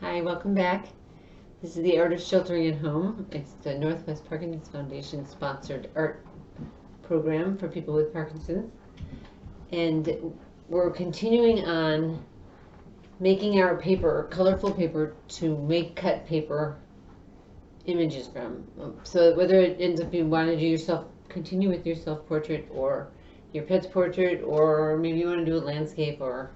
Hi, welcome back. This is the Art of Sheltering at Home. It's the Northwest Parkinson's Foundation sponsored art program for people with Parkinson's. And we're continuing on making our paper, colorful paper, to make cut paper images from. So whether it ends up you want to do yourself, continue with your self-portrait or your pet's portrait, or maybe you want to do a landscape, or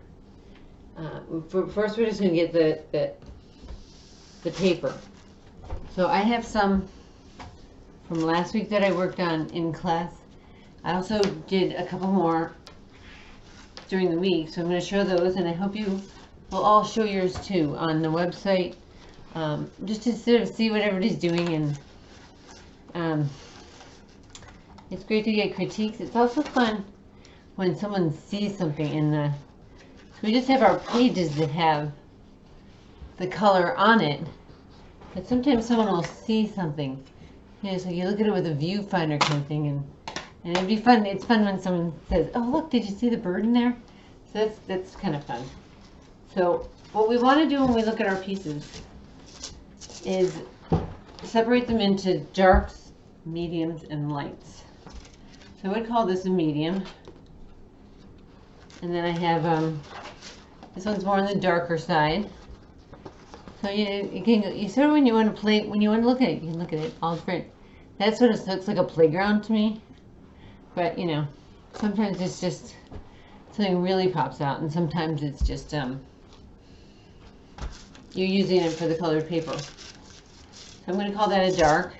first we're just going to get the paper. So I have some from last week that I worked on in class. I also did a couple more during the week, so I'm going to show those, and I hope you will all show yours too on the website, just to sort of see what everybody's doing. And it's great to get critiques. It's also fun when someone sees something in the, so we just have our pages that have the color on it, but sometimes someone will see something. You know, so you look at it with a viewfinder kind of thing, and it'd be fun. It's fun when someone says, "Oh, look, did you see the bird in there?" So that's kind of fun. So what we want to do when we look at our pieces is separate them into darks, mediums, and lights. So I would call this a medium, and then I have this one's more on the darker side. So you sort of, when you want to play, when you want to look at it, you can look at it all different. That sort of looks like a playground to me, but you know, sometimes it's just something really pops out, and sometimes it's just you're using it for the colored paper. So I'm going to call that a dark,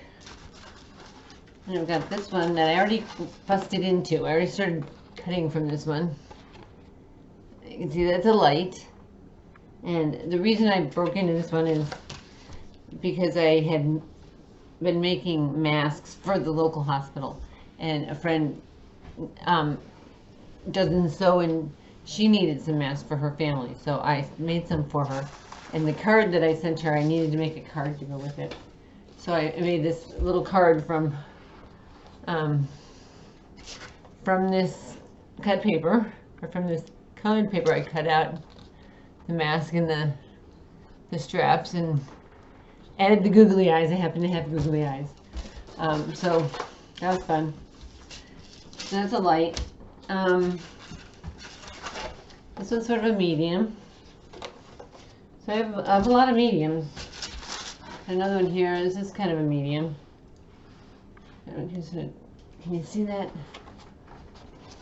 and I've got this one that I already busted into. I already started cutting from this one. You can see that's a light. And the reason I broke into this one is because I had been making masks for the local hospital, and a friend doesn't sew, and she needed some masks for her family, so I made some for her. And the card that I sent her, I needed to make a card to go with it, so I made this little card from this cut paper, or from this colored paper I cut out the mask and the straps, and added the googly eyes. I happen to have googly eyes. So that was fun. So that's a light. This one's sort of a medium. So I have a lot of mediums. Another one here. This is kind of a medium. Can you see that?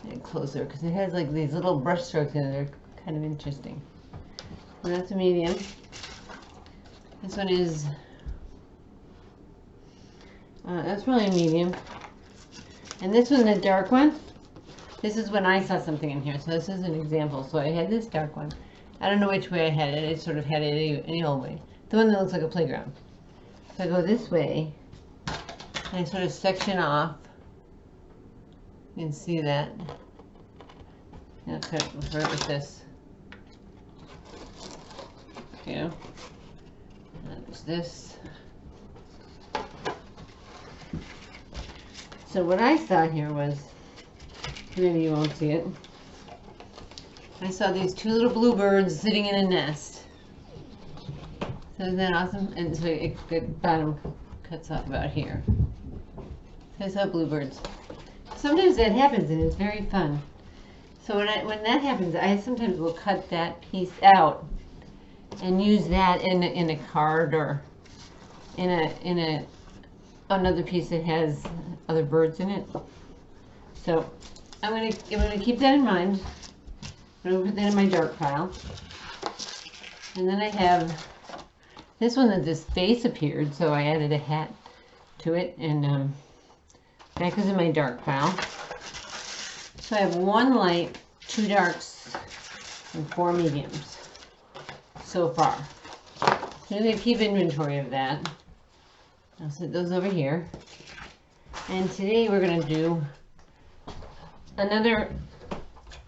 Get closer, because it has like these little brush strokes in it. They're kind of interesting. And that's a medium. This one is, that's probably a medium. And this one, the dark one, this is when I saw something in here. So this is an example. So I had this dark one. I don't know which way I had it. I sort of had it any old way. The one that looks like a playground. So I go this way, and I sort of section off. You can see that. I'll cut it with this. You. There's this. So what I saw here was, maybe you won't see it, I saw these two little bluebirds sitting in a nest. So isn't that awesome? And so the bottom cuts off about here. So I saw bluebirds. Sometimes that happens, and it's very fun. So when that happens, I sometimes will cut that piece out and use that in a card, or in another piece that has other birds in it. So I'm gonna keep that in mind. I'm gonna put that in my dark pile. And then I have this one that this face appeared, so I added a hat to it, and that goes in my dark pile. So I have one light, 2 darks, and 4 mediums so far. So I'm going to keep inventory of that. I'll set those over here. And today we're going to do another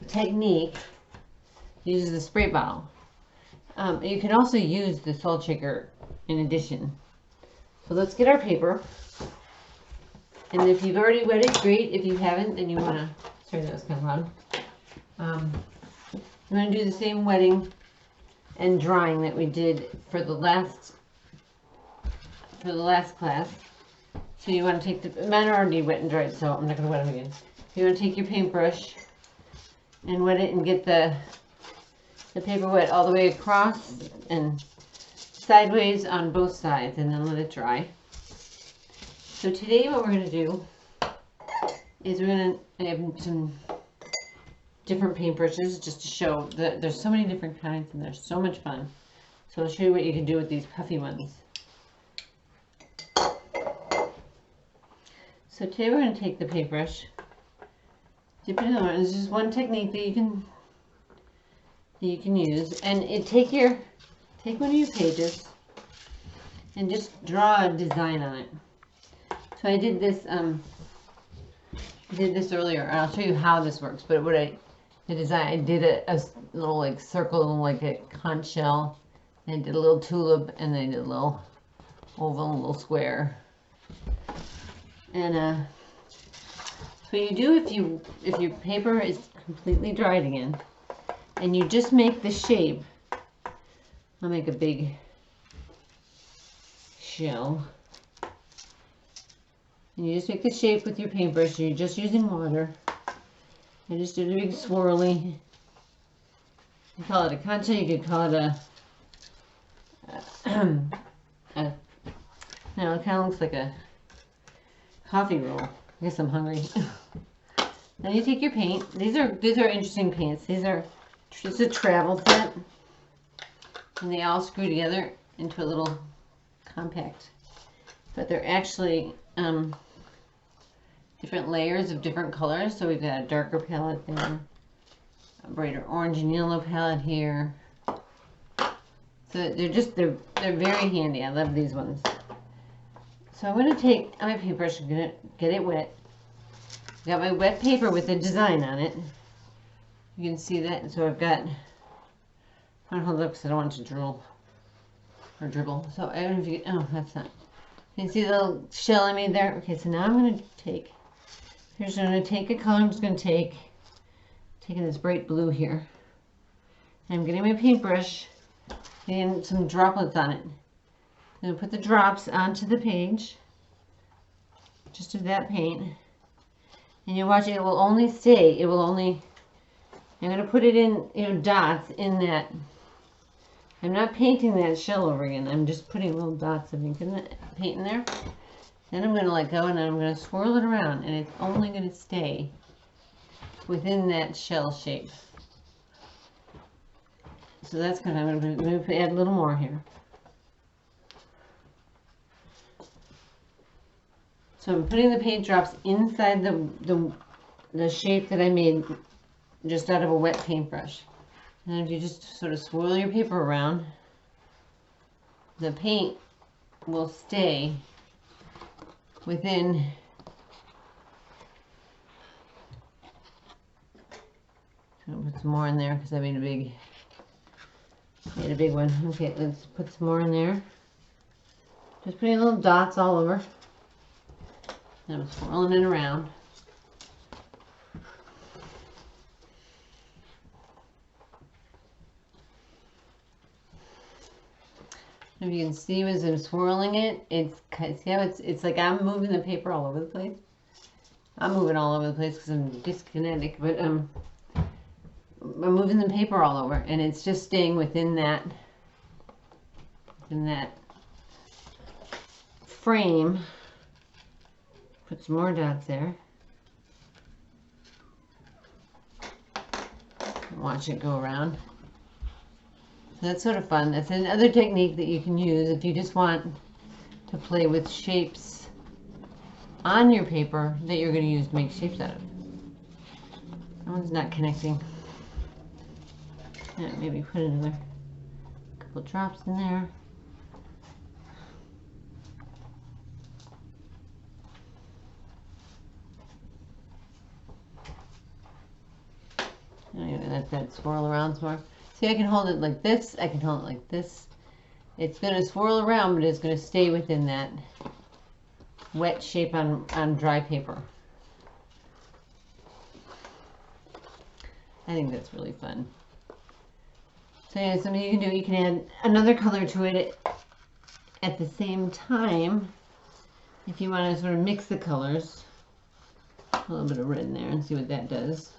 technique. Uses the spray bottle. You can also use the salt shaker in addition. So let's get our paper. And if you've already wet it, great. If you haven't, then you want to, sorry that was kind of loud. I'm going to do the same wetting and drawing that we did for the last class. So you want to take mine are already wet and dried, so I'm not going to wet them again. You want to take your paintbrush and wet it and get the paper wet all the way across and sideways on both sides, and then let it dry. So today what we're going to do is we're going to have some different paintbrushes just to show that there's so many different kinds and they're so much fun. So I'll show you what you can do with these puffy ones. So today we're going to take the paintbrush, dip it in the water. There's just one technique that you can use, and take one of your pages and just draw a design on it. So I did this earlier, and I'll show you how this works. But I did a little like circle, like a conch shell, and I did a little tulip, and then I did a little oval, a little square. And so you do if your paper is completely dried again, and you just make the shape. I'll make a big shell. And you just make the shape with your paintbrush. You're just using water. I just did a big swirly. You call it a conch, you could call it no, it kind of looks like a coffee roll. I guess I'm hungry. Then you take your paint. These are interesting paints. It's a travel set, and they all screw together into a little compact. But they're actually different layers of different colors. So we've got a darker palette there, a brighter orange and yellow palette here. So they're very handy. I love these ones. So I'm going to take my paintbrush and get it wet. Got my wet paper with a design on it. You can see that. So I've got, I'm going to hold it up because I don't want it to drool or dribble. So I don't know if you, oh, that's not. You can see the little shell I made there. Okay, so now I'm going to take, I'm going to take a color. I'm just going to taking this bright blue here. And I'm getting my paintbrush, getting some droplets on it. I'm going to put the drops onto the page, just of that paint. And you watch it will only stay, I'm going to put it in, dots in that. I'm not painting that shell over again. I'm just putting little dots of ink in the paint in there. Then I'm going to let go, and then I'm going to swirl it around, and it's only going to stay within that shell shape. So that's good. I'm going to add a little more here. So I'm putting the paint drops inside the shape that I made just out of a wet paintbrush. And if you just sort of swirl your paper around, the paint will stay within so I'll put some more in there because I made a big one. Okay, let's put some more in there. Just putting little dots all over. And I'm swirling it around. If you can see as I'm swirling it, see how it's like I'm moving the paper all over the place. I'm moving all over the place because I'm dyskinetic, but I'm moving the paper all over, and it's just staying within that frame. Put some more dots there. Watch it go around. So that's sort of fun. That's another technique that you can use if you just want to play with shapes on your paper that you're going to use to make shapes out of. That one's not connecting. Yeah, maybe put another couple drops in there. I'm going to let that swirl around some more. See, I can hold it like this. I can hold it like this. It's going to swirl around, but it's going to stay within that wet shape on dry paper. I think that's really fun. So yeah, something you can do, you can add another color to it at the same time if you want to sort of mix the colors. A little bit of red in there and see what that does.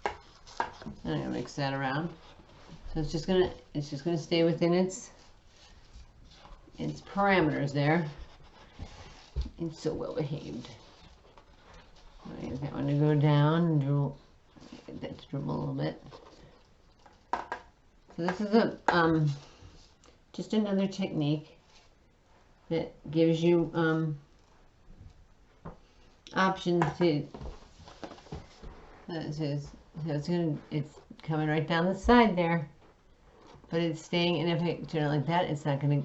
I'm gonna mix that around. So it's just gonna stay within its parameters there. It's so well behaved. I get that one to go down and dribble, get that to dribble a little bit. So this is a just another technique that gives you options to. It's coming right down the side there, but it's staying. And if it turn it like that, it's not gonna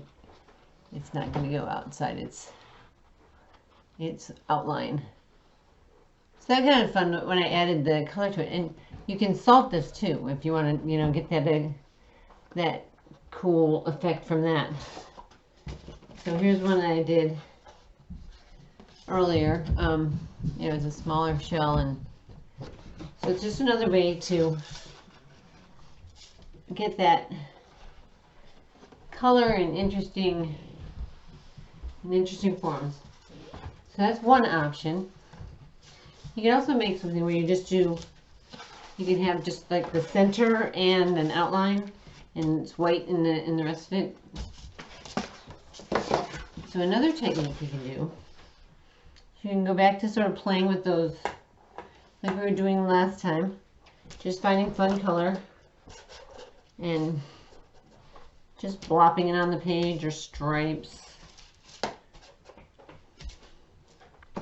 go outside its outline. So that kind of fun when I added the color to it. And you can salt this too if you want to, get that cool effect from that. So here's one that I did earlier. It's a smaller shell, and so it's just another way to get that color in interesting forms. So that's one option. You can also make something where you can have just like the center and an outline, and it's white in the rest of it. So another technique you can do, you can go back to sort of playing with those like we were doing last time, just finding fun color and just blopping it on the page or stripes. I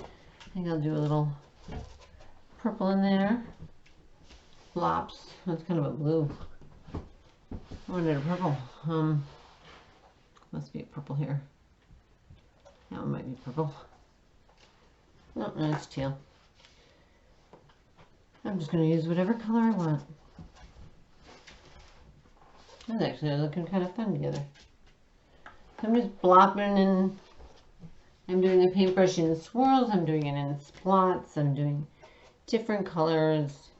think I'll do a little purple in there. Flops. That's kind of a blue. I wanted a purple. Must be a purple here. That one might be purple. Oh, no, it's teal. I'm just going to use whatever color I want. That's actually looking kind of fun together. So I'm just blopping, and I'm doing the paintbrush in swirls. I'm doing it in splots. I'm doing different colors.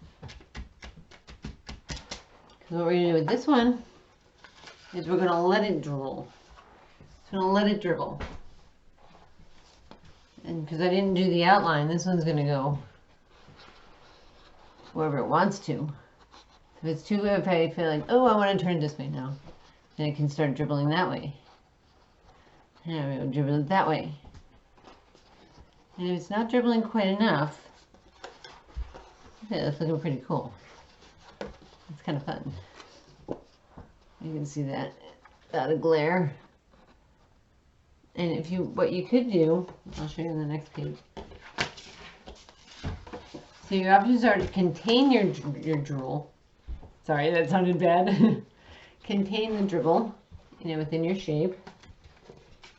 Because what we're going to do with this one is we're going to let it drool. It's going to let it dribble. And because I didn't do the outline, this one's going to go wherever it wants to. If I feel like, oh, I want to turn it this way now, then it can start dribbling that way. And I'm going to dribble it that way. And if it's not dribbling quite enough, okay, that's looking pretty cool. It's kind of fun. You can see that without a glare. And what you could do, I'll show you on the next page. So your options are to contain your drool. Sorry, that sounded bad. Contain the dribble, within your shape.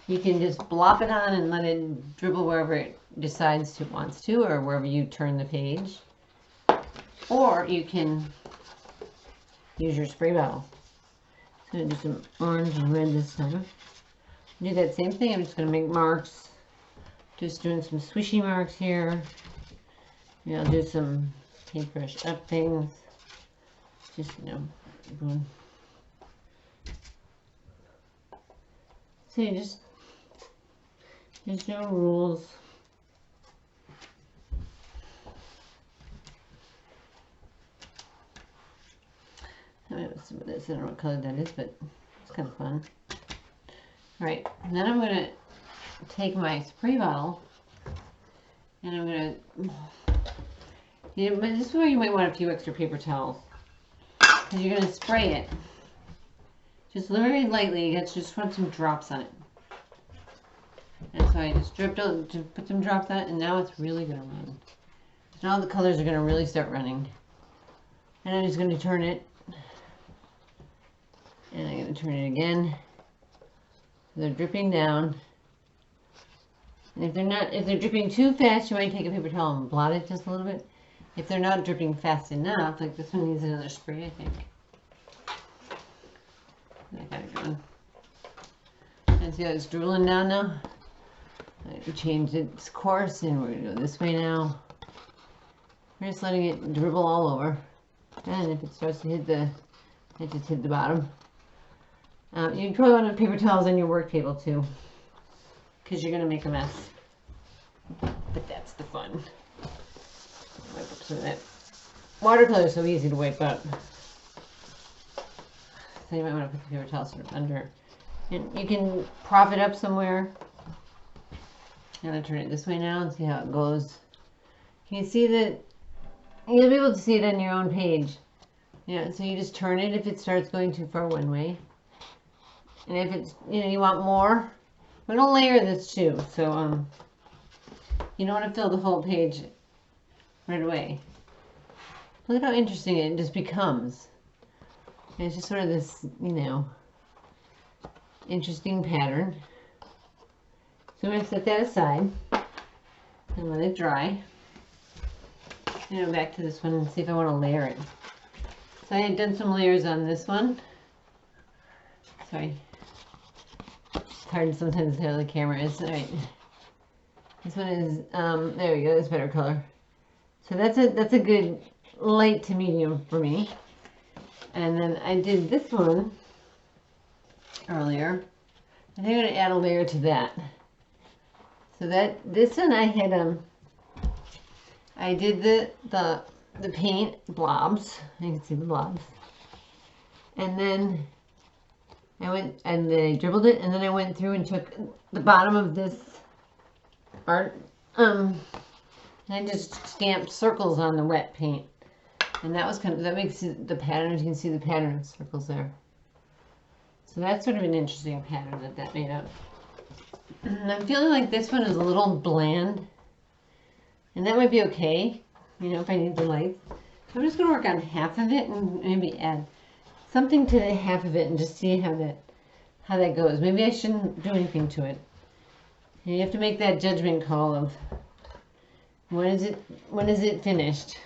You can just blop it on and let it dribble wherever it wants to, or wherever you turn the page. Or you can use your spray bottle. So I'm going to do some orange and red this time. Do that same thing. I'm just going to make marks. Just doing some swishy marks here. I'll do some paintbrush up things. Just, going. So there's no rules. I'm going to do some of this. I don't know what color that is, but it's kind of fun. All right, and then I'm going to take my spray bottle, and I'm going to, but this is where you might want a few extra paper towels, because you're going to spray it just very lightly. You just put some drops on it. And so I just put some drops on it, and now it's really going to run. So now the colors are going to really start running. And I'm just going to turn it, and I'm going to turn it again. They're dripping down. And if they're dripping too fast, you might take a paper towel and blot it just a little bit. If they're not dripping fast enough, like this one needs another spray, I think. I got it going. And see how it's drooling down now? I changed its course, and we're going to go this way now. We're just letting it dribble all over. And if it starts to hit the, it just hit the bottom. You probably want to have paper towels on your work table too, because you're going to make a mess. But that's the fun. Wipe up some of that. Watercolor is so easy to wipe up. So you might want to put the paper towel sort of under. And you can prop it up somewhere. I'm going to turn it this way now and see how it goes. Can you see that? You'll be able to see it on your own page. Yeah, so you just turn it if it starts going too far one way. And if it's, you want more, we're going to layer this too. So, you don't want to fill the whole page right away. Look at how interesting it just becomes. And it's just sort of this, interesting pattern. So I'm going to set that aside and let it dry. Back to this one and see if I want to layer it. So I had done some layers on this one. Sorry. It's hard sometimes to tell the camera is. Alright. This one is, there we go, that's better color. So that's a good light to medium for me. And then I did this one earlier. I think I'm going to add a layer to that. So this one I had, I did the paint blobs. You can see the blobs. And then I went and then I dribbled it, and then I went through and took the bottom of this art, and I just stamped circles on the wet paint. And that was that makes the pattern, you can see the pattern of circles there. So that's sort of an interesting pattern that made up. And I'm feeling like this one is a little bland. And that might be okay, if I need the lights. I'm just going to work on half of it and maybe add something to the half of it and just see how that goes. Maybe I shouldn't do anything to it. And you have to make that judgment call of when is it finished.